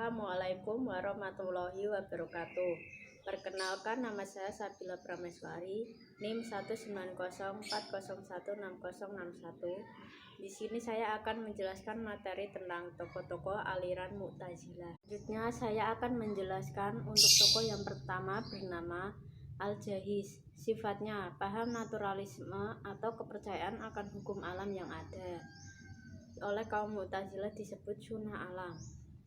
Assalamualaikum warahmatullahi wabarakatuh. Perkenalkan, nama saya Sabila Prameswari, NIM 19040160161. Di sini saya akan menjelaskan materi tentang tokoh-tokoh aliran Mu'tazilah. Selanjutnya saya akan menjelaskan untuk tokoh yang pertama bernama Al-Jahiz. Sifatnya paham naturalisme atau kepercayaan akan hukum alam yang ada. Oleh kaum Mu'tazilah disebut sunnah alam.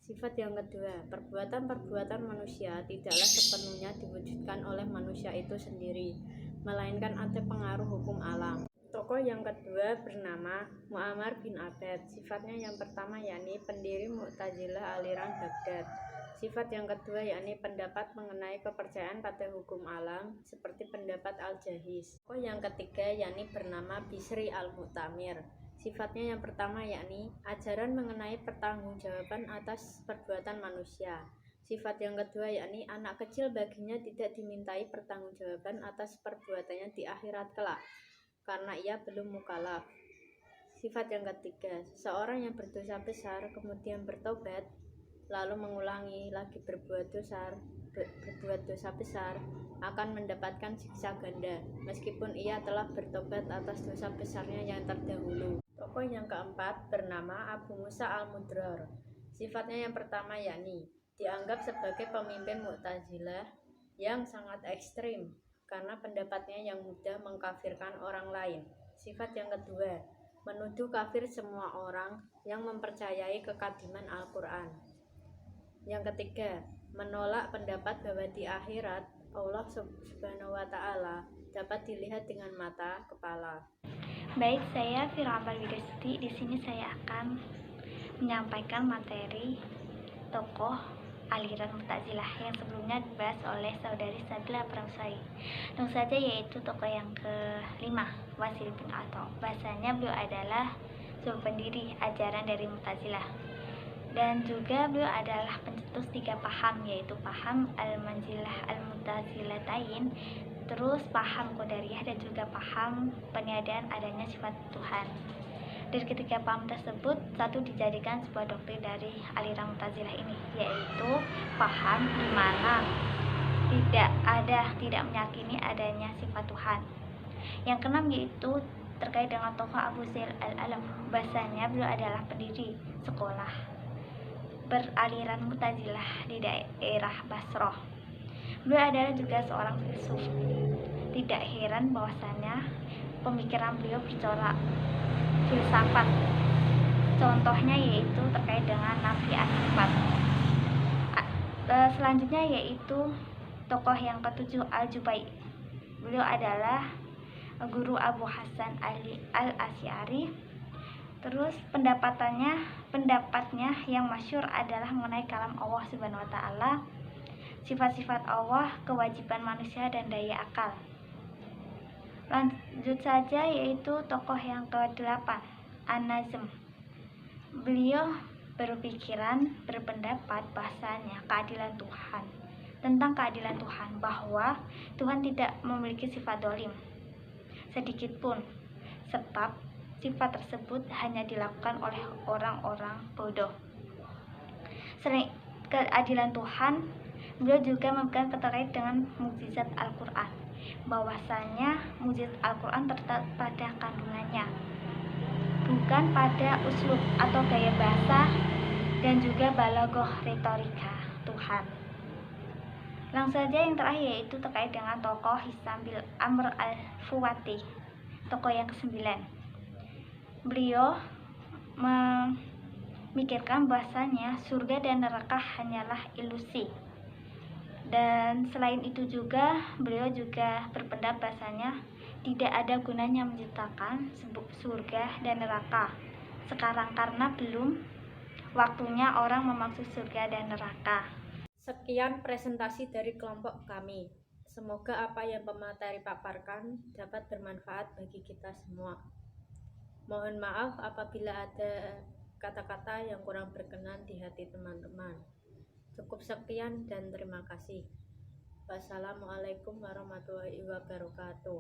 Sifat yang kedua, perbuatan-perbuatan manusia tidaklah sepenuhnya diwujudkan oleh manusia itu sendiri, melainkan ada pengaruh hukum alam. Tokoh yang kedua bernama Mu'ammar bin Abbad. Sifatnya yang pertama yakni pendiri Mu'tazilah aliran Baghdad. Sifat yang kedua yakni pendapat mengenai kepercayaan pada hukum alam seperti pendapat Al-Jahiz. Tokoh yang ketiga yakni bernama Bisri al-Mu'tamir. Sifatnya yang pertama yakni ajaran mengenai pertanggungjawaban atas perbuatan manusia. Sifat yang kedua yakni anak kecil baginya tidak dimintai pertanggungjawaban atas perbuatannya di akhirat kelak karena ia belum mukallaf. Sifat yang ketiga, seseorang yang berdosa besar kemudian bertobat lalu mengulangi lagi berbuat dosa besar akan mendapatkan siksa ganda meskipun ia telah bertobat atas dosa besarnya yang terdahulu. Tokoh yang keempat bernama Abu Musa al-Mudrar. Sifatnya yang pertama yakni dianggap sebagai pemimpin Mu'tazilah yang sangat ekstrim karena pendapatnya yang mudah mengkafirkan orang lain. Sifat yang kedua, menuduh kafir semua orang yang mempercayai kekadiman Al-Quran. Yang ketiga, menolak pendapat bahwa di akhirat Allah Subhanahu wa Ta'ala dapat dilihat dengan mata kepala. Baik, saya Fira Widasti. Di sini saya akan menyampaikan materi tokoh aliran Mu'tazilah yang sebelumnya dibahas oleh saudari Sabila Prameswari. Langsung saja, yaitu tokoh yang kelima, Wasil bin Atha. Bahasanya beliau adalah seorang pendiri ajaran dari Mu'tazilah. Dan juga beliau adalah pencetus tiga paham, yaitu paham Al-Manzilah Al-Mu'tazilatain, terus paham Qadariyah, dan juga paham peniadaan adanya sifat Tuhan. Dari ketiga paham tersebut, satu dijadikan sebuah doktrin dari aliran Mu'tazilah ini, yaitu paham di mana tidak meyakini adanya sifat Tuhan. Yang keenam yaitu terkait dengan tokoh Abu Zaid al-Alam. Bahasanya beliau adalah pendiri sekolah beraliran Mu'tazilah di daerah Basrah. Beliau adalah juga seorang filsuf. Tidak heran bahwasanya pemikiran beliau bercorak filsafat. Contohnya yaitu terkait dengan nafi as-sifat. Selanjutnya yaitu tokoh yang ketujuh, Al-Jubair. Beliau adalah guru Abu Hasan al-Asy'ari. Terus pendapatnya yang masyhur adalah mengenai kalam Allah Subhanahu wa Ta'ala, sifat-sifat Allah, kewajiban manusia, dan daya akal. Lanjut saja yaitu tokoh yang ke-8, An-Nazm. Beliau berpendapat bahasanya tentang keadilan Tuhan, bahwa Tuhan tidak memiliki sifat dolim sedikit pun, sebab sifat tersebut hanya dilakukan oleh orang-orang bodoh. Selain keadilan Tuhan, beliau juga memberikan terkait dengan mukjizat Al-Quran, bahwasanya mukjizat Al-Quran terletak pada kandungannya, bukan pada uslub atau gaya bahasa dan juga balaghah retorika Tuhan. Langsung saja yang terakhir yaitu terkait dengan tokoh Hisam bin Amr al-Fuwati, tokoh yang ke-9. Beliau memikirkan bahasanya surga dan neraka hanyalah ilusi. Dan selain itu juga beliau juga berpendapat bahasanya tidak ada gunanya menciptakan surga dan neraka sekarang karena belum waktunya orang memaksud surga dan neraka. Sekian presentasi dari kelompok kami. Semoga apa yang pemateri paparkan dapat bermanfaat bagi kita semua. Mohon maaf apabila ada kata-kata yang kurang berkenan di hati teman-teman. Cukup sekian dan terima kasih. Wassalamualaikum warahmatullahi wabarakatuh.